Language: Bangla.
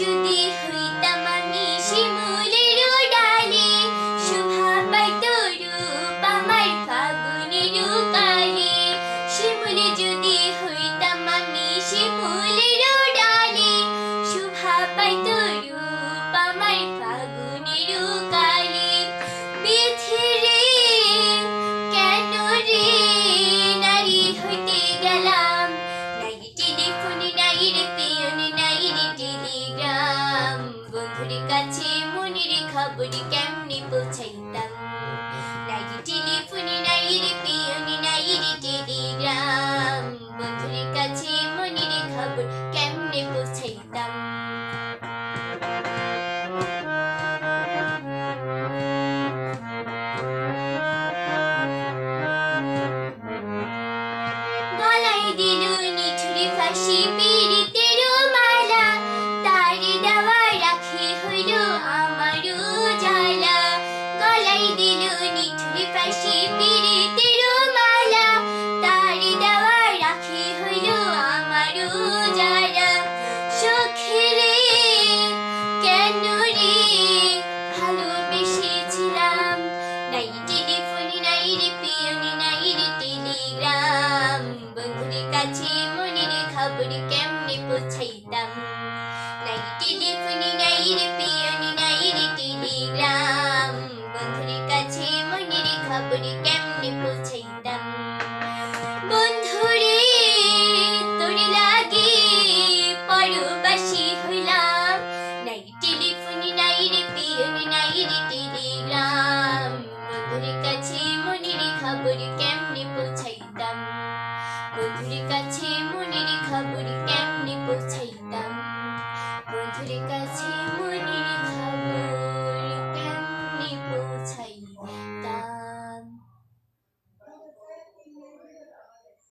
যদি হইতাম আমি শিমুলের ডালে, শোভা পাইত রূপ আমার ফাগুনের কালে। শিমুলে যদি হইতাম আমি শিমুলের ডালে, শোভা পাইত রূপ আমার ফাগুনের কালে। বিধি রে কেন রে নারী হইতে গেলাম, নাই টেলিফোন নাই রে পিয়ন নাই রে টেলিগ্রাম। বন্ধুর কাছে মনের খবর কেমনে পৌঁছাইতাম, নাই টেলিফোন নাই রে পিয়ন নাই রে টেলিগ্রাম। বন্ধুর কাছে মনের খবর কেমনে পৌঁছাইতাম। গলায় দিল নিঠুর ফাঁসি পীড়িতের মালা, তার দেওয়া রাখি হইল আমারও জ্বালা। গলায় দিল নিঠুর ফাঁসি পীড়িতের মালা, তার দেওয়া রাখি হইল আমারও জ্বালা। সখী রে কেন রে ভালোবেসেছিলাম, নাই টেলিফোন নাই রে পিয়ন নাই রে টেলিগ্রাম। বন্ধুর কাছে মনের খবর কেমনে পৌঁছাইতাম, নাই টেলিফোন নাই রে পিয়ন নাই রে টেলিগ্রাম। বন্ধুর কাছে মনের খবর কেমনে পৌঁছাইতাম। বন্ধুরে তোর লাগে পরবাসী হইলাম, নাই টেলিফোন নাই রে পিয়ন নাই রে টেলিগ্রাম। বন্ধুর কাছে মনের খবর কেমনে পৌঁছাইতাম, বন্ধুর কাছে মনের খবর কেমনে পৌঁছাইতাম।